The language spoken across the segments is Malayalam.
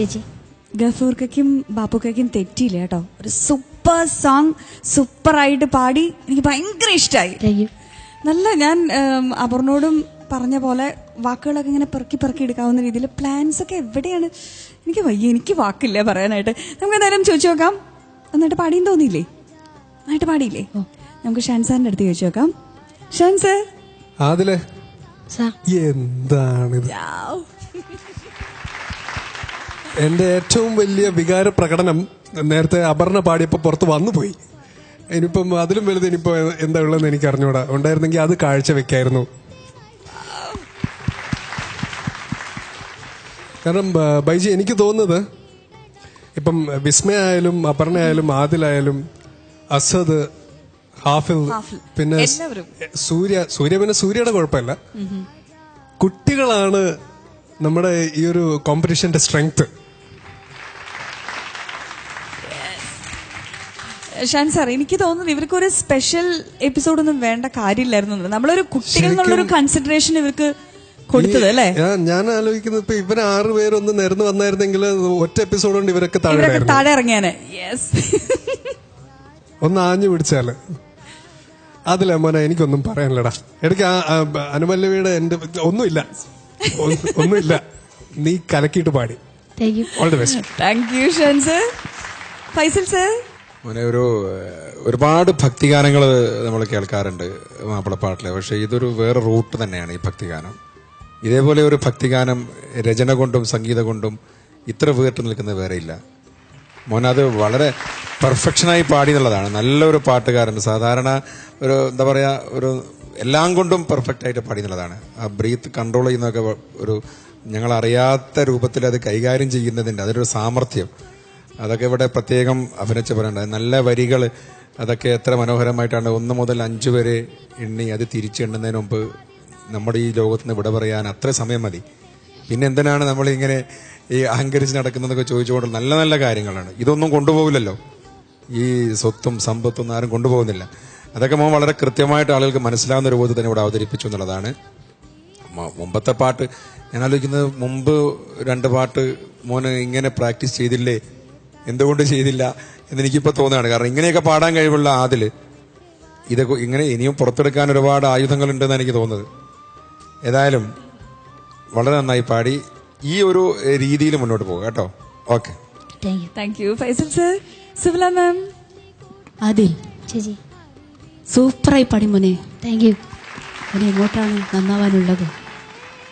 ചേച്ചി. ഗഫൂർക്കും ബാപ്പുക്കും തെറ്റിയില്ല കേട്ടോ. ഒരു സൂപ്പർ സോങ്, സൂപ്പറായിട്ട് പാടി. എനിക്ക് ഭയങ്കര ഇഷ്ടമായി. നല്ല ഞാൻ അപർണോടും പറഞ്ഞ പോലെ വാക്കുകളൊക്കെ ഇങ്ങനെ പെറുക്കി എടുക്കാവുന്ന രീതിയിൽ പ്ലാൻസ് ഒക്കെ എവിടെയാണ്? എനിക്ക് വയ്യ, എനിക്ക് വാക്കില്ല പറയാനായിട്ട്. നമുക്ക് എന്തായാലും ചോദിച്ചു നോക്കാം. നന്നായിട്ട് പാടിയെന്ന് തോന്നിയില്ലേ? നന്നായിട്ട് പാടിയില്ലേ? നമുക്ക് ഷാൻ സാറിന്റെ അടുത്ത് ചോദിച്ചു നോക്കാം. ഷാൻ സാർ. ആദിലെ എന്താണിത്? എന്റെ ഏറ്റവും വലിയ വികാര പ്രകടനം നേരത്തെ അപർണ പാടിയപ്പോ പുറത്ത് വന്നുപോയി. ഇനിയിപ്പം അതിലും വലുത് ഇനിയിപ്പോ എന്താ ഉള്ളതെന്ന് എനിക്ക് അറിഞ്ഞൂടാ. ഉണ്ടായിരുന്നെങ്കിൽ അത് കാഴ്ച വെക്കായിരുന്നു. കാരണം ബൈജി, എനിക്ക് തോന്നുന്നത് ഇപ്പം വിസ്മയ ആയാലും അപർണ ആയാലും ആദിലായാലും അസദ്, ഹാഫിൽ, പിന്നെ സൂര്യ പിന്നെ സൂര്യയുടെ കുഴപ്പമില്ല, കുട്ടികളാണ് നമ്മുടെ ഈ ഒരു കോമ്പറ്റീഷന്റെ സ്ട്രെങ്ത്. ഷാൻ സാർ, എനിക്ക് തോന്നുന്നത് ഇവർക്കൊരു സ്പെഷ്യൽ എപ്പിസോഡൊന്നും വേണ്ട കാര്യമില്ലായിരുന്നു. നമ്മളൊരു കുട്ടികൾ എന്നുള്ളൊരു കൺസിഡറേഷൻ ഇവർക്ക് കൊടുത്തത് അല്ലേ? ഞാൻ ആലോചിക്കുന്നത് ഇപ്പൊ ഇവര് 6 പേരൊന്ന് നിരന്ന് വന്നായിരുന്നെങ്കിൽ ഒറ്റ എപ്പിസോഡ് കൊണ്ട് ഇവരൊക്കെ താഴെ ഇറങ്ങിയാന്. ഒന്ന് ആഞ്ഞു പിടിച്ചാല്. അതില്ല മോനെ, എനിക്കൊന്നും പറയാനില്ലടാ. എനിക്ക് അനുപല്ലവിയുടെ എന്റെ ഒന്നുമില്ല. നീ കലക്കിയിട്ട് പാടി. All the best. Thank you Shan sir. Faisal sir. മോനെ, ഒരുപാട് ഭക്തിഗാനങ്ങൾ നമ്മൾ കേൾക്കാറുണ്ട് മാപ്പിളപ്പാട്ടില്. പക്ഷെ ഇതൊരു വേറെ റൂട്ട് തന്നെയാണ് ഈ ഭക്തിഗാനം. ഇതേപോലെ ഒരു ഭക്തിഗാനം രചന കൊണ്ടും സംഗീതം കൊണ്ടും ഇത്ര വേറിട്ട് നിൽക്കുന്നത് വേറെ ഇല്ല. മോനത് വളരെ പെർഫെക്ഷനായി പാടി എന്നുള്ളതാണ്. നല്ലൊരു പാട്ടുകാരൻ. സാധാരണ ഒരു എന്താ പറയാ, ഒരു എല്ലാം കൊണ്ടും പെർഫെക്റ്റ് ആയിട്ട് പാടി എന്നുള്ളതാണ്. ആ ബ്രീത്ത് കൺട്രോൾ ചെയ്യുന്നതൊക്കെ ഒരു ഞങ്ങൾ അറിയാത്ത രൂപത്തിൽ അത് കൈകാര്യം ചെയ്യുന്നതിൻ്റെ അതിലൊരു സാമർഥ്യം, അതൊക്കെ ഇവിടെ പ്രത്യേകം അഭിനയിച്ച് പറയേണ്ടത്. നല്ല വരികൾ, അതൊക്കെ എത്ര മനോഹരമായിട്ടാണ്. 1 മുതൽ 5 വരെ എണ്ണി അത് തിരിച്ചെണ്ണുന്നതിന് മുമ്പ് നമ്മുടെ ഈ ലോകത്ത് നിന്ന് വിട പറയാൻ അത്ര സമയം മതി. പിന്നെ എന്തിനാണ് നമ്മളിങ്ങനെ ഈ അഹങ്കരിച്ച് നടക്കുന്നതൊക്കെ ചോദിച്ചുകൊണ്ട് നല്ല നല്ല കാര്യങ്ങളാണ്. ഇതൊന്നും കൊണ്ടുപോകില്ലല്ലോ, ഈ സ്വത്തും സമ്പത്തും ആരും കൊണ്ടുപോകുന്നില്ല. അതൊക്കെ മോൻ വളരെ കൃത്യമായിട്ട് ആളുകൾക്ക് മനസ്സിലാവുന്ന രൂപത്തിൽ തന്നെ ഇവിടെ അവതരിപ്പിച്ചു എന്നുള്ളതാണ്. മുമ്പത്തെ പാട്ട് ഞാൻ ആലോചിക്കുന്നത്, മുമ്പ് 2 പാട്ട് മോന് ഇങ്ങനെ പ്രാക്ടീസ് ചെയ്തില്ലേ, എന്തുകൊണ്ട് ചെയ്തില്ല എന്നെനിക്കിപ്പോൾ തോന്നുകയാണ്. കാരണം ഇങ്ങനെയൊക്കെ പാടാൻ കഴിവുള്ള ആദില് ഇതൊക്കെ ഇങ്ങനെ ഇനിയും പുറത്തെടുക്കാൻ ഒരുപാട് ആയുധങ്ങളുണ്ടെന്നാണ് എനിക്ക് തോന്നുന്നത്. ഏതായാലും വളരെ നന്നായി പാടി. ഈ ഒരു രീതിയിൽ മുന്നോട്ട് പോകുക കേട്ടോ. Okay, thank you Faisal sir. Subala ma'am. Adil ചേച്ചി സൂപ്പറായി പാടി മോനെ. Thank you. മോനെ എങ്ങോട്ടാണ് നന്നാവാനുള്ളത്?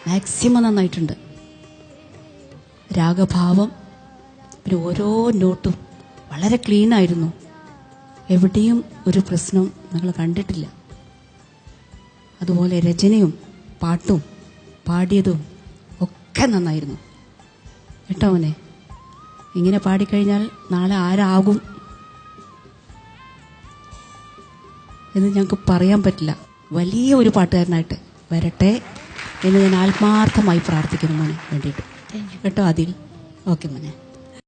മാക്സിമം നന്നായിട്ടുണ്ട്. രാഗഭാവം, പിന്നെ ഓരോ നോട്ടും വളരെ ക്ലീൻ ആയിരുന്നു. എവിടെയും ഒരു പ്രശ്നം ഞങ്ങൾ കണ്ടിട്ടില്ല. അതുപോലെ രചനയും പാട്ടും പാടിയതും ഒക്കെ നന്നായിരുന്നു കേട്ടോ മോനെ. ഇങ്ങനെ പാടിക്കഴിഞ്ഞാൽ നാളെ ആരാകും എന്ന് ഞങ്ങൾക്ക് പറയാൻ പറ്റില്ല. വലിയ ഒരു പാട്ടുകാരനായിട്ട് വരട്ടെ എന്ന് ഞാൻ ആത്മാർത്ഥമായി പ്രാർത്ഥിക്കുന്നു മോനെ വേണ്ടിയിട്ട് കേട്ടോ ആദിൽ. ഓക്കെ മോനെ.